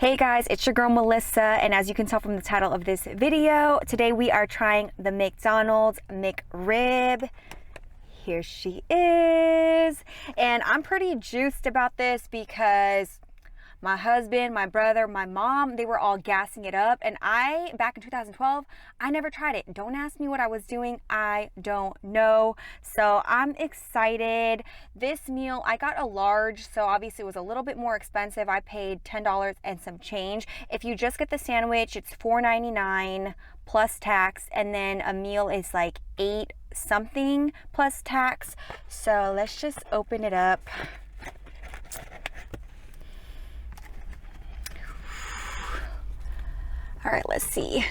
Hey guys, it's your girl Melissa, and as you can tell from the title of this video, today we are trying the McDonald's McRib. Here she is. And I'm pretty juiced about this because my husband, my brother, my mom, they were all gassing it up, and back in 2012, I never tried it. Don't ask me what I was doing. I don't know. So I'm excited. This meal, I got a large, so obviously it was a little bit more expensive. I paid $10 and some change. If you just get the sandwich, it's $4.99 plus tax, and then a meal is like $8 something plus tax. So let's just open it up. All right, let's see.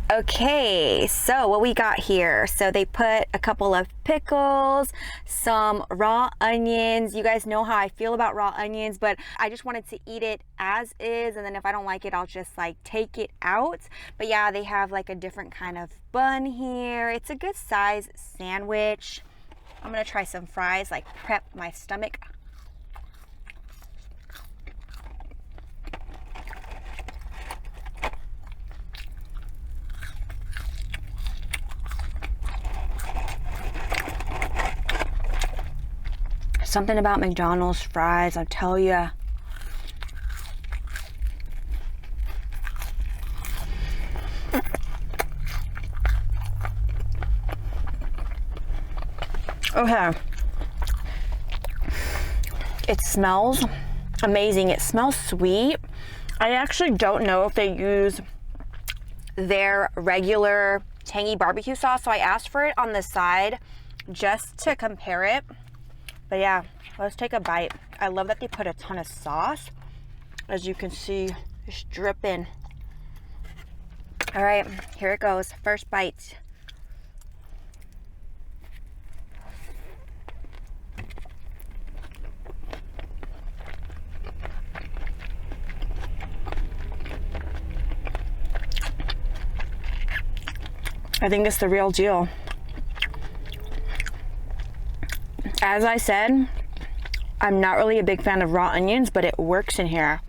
Okay, so what we got here. So they put a couple of pickles, some raw onions. You guys know how I feel about raw onions, but I just wanted to eat it as is, and then if I don't like it, I'll just like take it out. But yeah, they have like a different kind of bun here. It's a good size sandwich. I'm gonna try some fries, like prep my stomach. Something about McDonald's fries, I'll tell you. Okay. It smells amazing. It smells sweet. I actually don't know if they use their regular tangy barbecue sauce, so I asked for it on the side just to compare it. But yeah, let's take a bite. I love that they put a ton of sauce. As you can see, just dripping. All right, here it goes. First bite. I think it's the real deal. As I said, I'm not really a big fan of raw onions, but it works in here.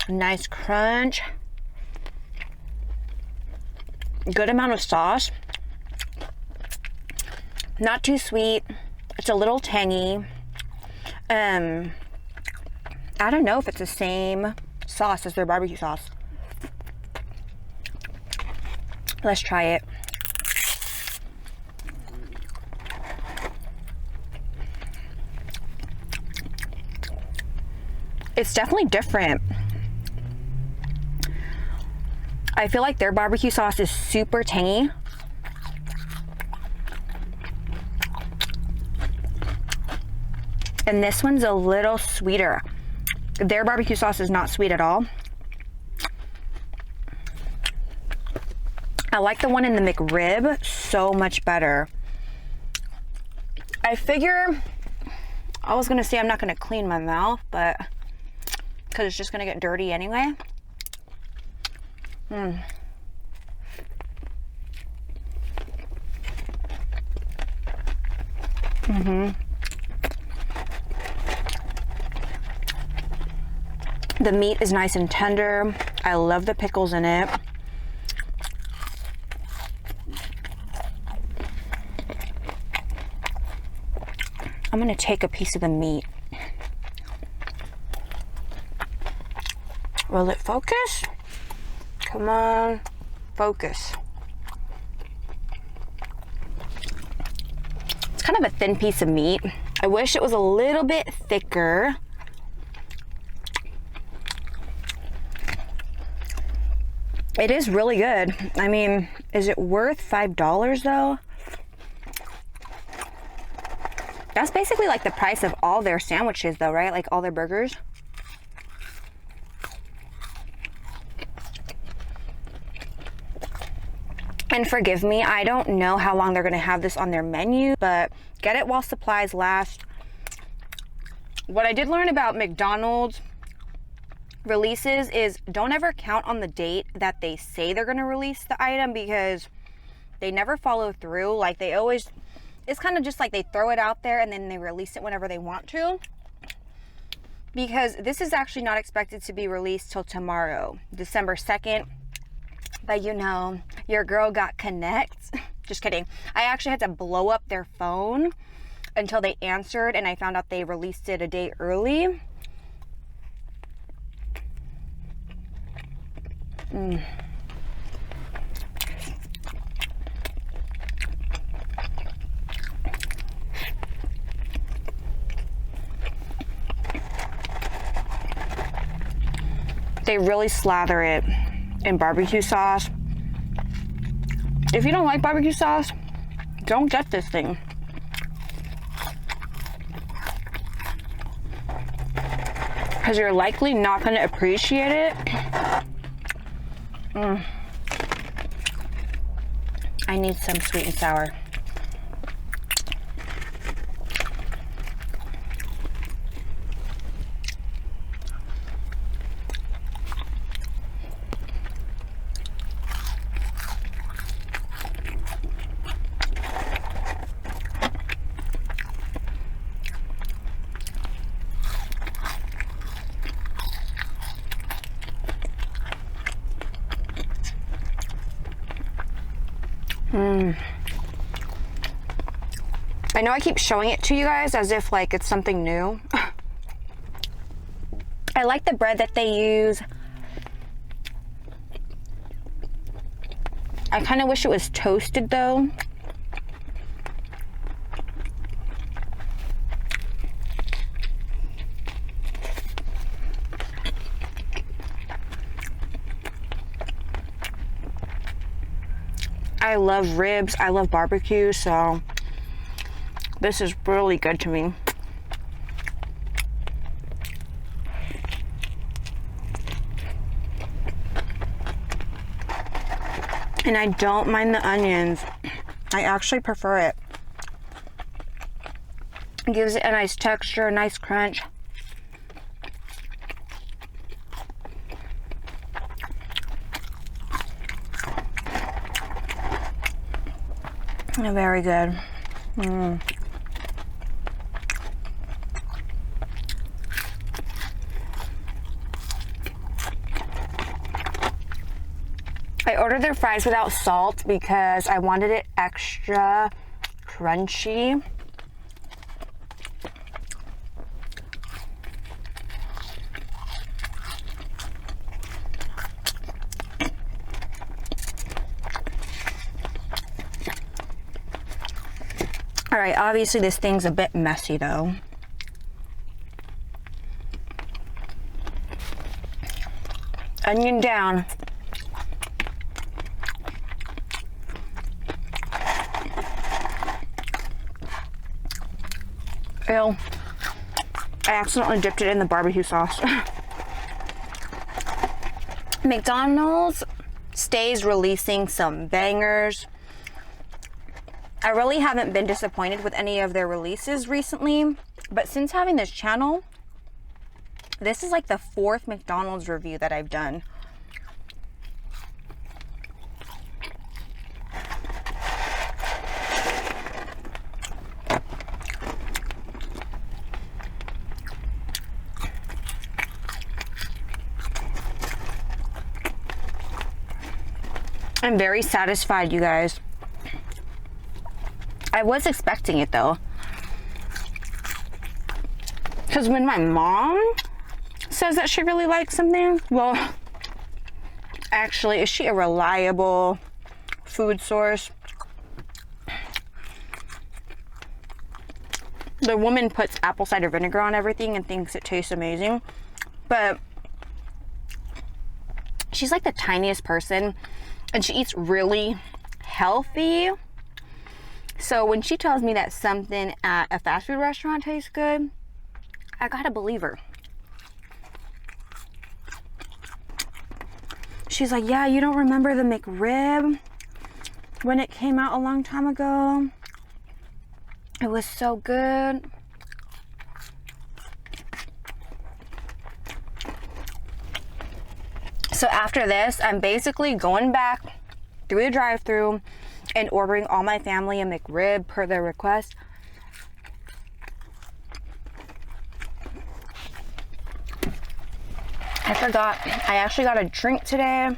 Nice crunch. Good amount of sauce. Not too sweet. It's a little tangy. I don't know if it's the same sauce as their barbecue sauce. Let's try it. It's definitely different. I feel like their barbecue sauce is super tangy. And this one's a little sweeter. Their barbecue sauce is not sweet at all. I like the one in the McRib so much better. I figure, I was gonna say I'm not gonna clean my mouth, but because it's just gonna get dirty anyway. The meat is nice and tender. I love the pickles in it. I'm gonna take a piece of the meat. Will it focus? Come on, focus. It's kind of a thin piece of meat. I wish it was a little bit thicker. It is really good. I mean, is it worth $5 though? That's basically like the price of all their sandwiches though, right? Like all their burgers. And forgive me, I don't know how long they're gonna have this on their menu, but get it while supplies last. What I did learn about McDonald's releases is don't ever count on the date that they say they're gonna release the item, because they never follow through. Like they always, it's kind of just like they throw it out there and then they release it whenever they want to. because this is actually not expected to be released till tomorrow, December 2nd. But you know, your girl got connect. Just kidding. I actually had to blow up their phone until they answered, and I found out they released it a day early. They really slather it in barbecue sauce. If you don't like barbecue sauce, don't get this thing. Because you're likely not going to appreciate it. I need some sweet and sour. I know I keep showing it to you guys as if like it's something new. I like the bread that they use. I kind of wish it was toasted though. I love ribs, I love barbecue, so this is really good to me. And I don't mind the onions. I actually prefer it. It gives it a nice texture, a nice crunch. Very good. I ordered their fries without salt because I wanted it extra crunchy. All right, obviously this thing's a bit messy though. Onion down. Ew. I accidentally dipped it in the barbecue sauce. McDonald's stays releasing some bangers. I really haven't been disappointed with any of their releases recently, but since having this channel, this is like the 4th McDonald's review that I've done. I'm very satisfied, you guys. I was expecting it though, because when my mom says that she really likes something, well, actually, is she a reliable food source? The woman puts apple cider vinegar on everything and thinks it tastes amazing, but she's like the tiniest person and she eats really healthy. So when she tells me that something at a fast food restaurant tastes good, I gotta believe her. She's like, yeah, you don't remember the McRib when it came out a long time ago? It was so good. So after this, I'm basically going back through the drive-thru and ordering all my family a McRib per their request. I forgot, I actually got a drink today,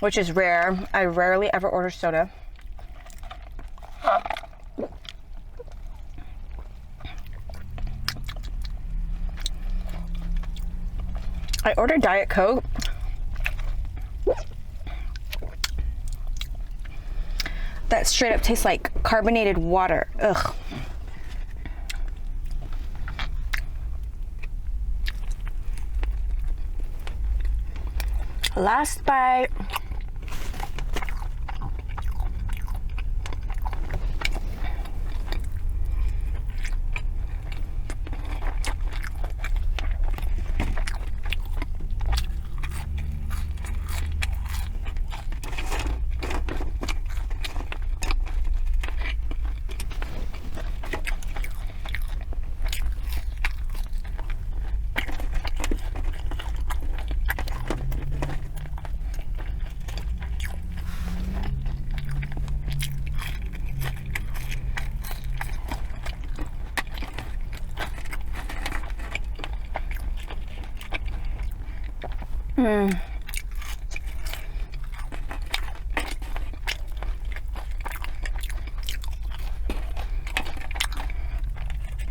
which is rare. I rarely ever order soda. I ordered Diet Coke. That straight up tastes like carbonated water. Ugh. Last bite.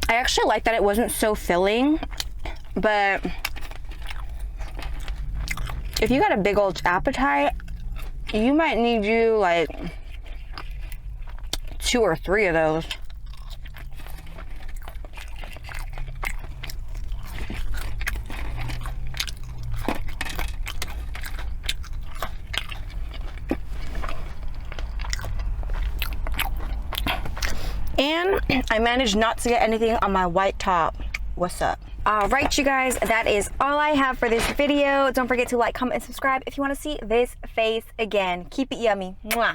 I actually like that it wasn't so filling, but if you got a big old appetite, you might need you like 2 or 3 of those. And I managed not to get anything on my white top. What's up? All right, you guys, that is all I have for this video. Don't forget to like, comment, and subscribe if you want to see this face again. Keep it yummy. Mwah.